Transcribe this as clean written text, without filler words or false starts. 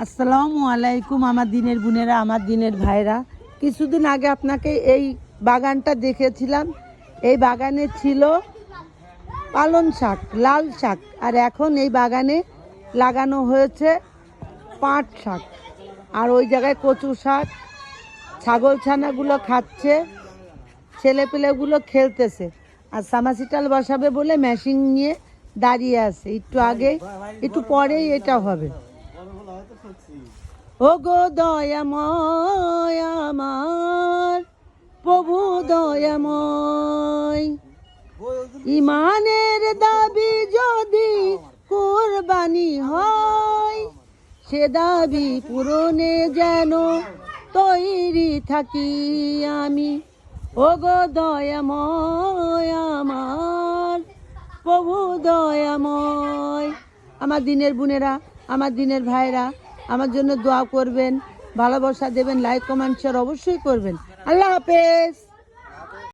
আসসালামু আলাইকুম আমার দিনের বোনেরা, আমার দিনের ভাইরা। কিছুদিন আগে আপনাকে এই বাগানটা দেখেছিলাম। এই বাগানে ছিল পালং শাক, লাল শাক, আর এখন এই বাগানে লাগানো হয়েছে পাট শাক। আর ওই জায়গায় কচু শাক, ছাগল ছানাগুলো খাচ্ছে, ছেলেপেলেগুলো খেলতেছে। আর সামাসিটাল বসাবে বলে মেশিন নিয়ে দাঁড়িয়ে আছে। একটু আগে, একটু পরেই এটা হবে। ও গো দয়াময় আমার প্রভু দয়াময়, ইমানের দাবি যদি কুরবানি হয়, সে দাবি পূরণে যেন তৈরি থাকি আমি। ও গো দয়াময় আমার প্রভু দয়াময়। আমার দিনের বোনেরা, আমার দিনের ভাইরা, আমার জন্য দোয়া করবেন, ভালোবাসা দেবেন, লাইক কমেন্ট শেয়ার অবশ্যই করবেন। আল্লাহ হাফেজ।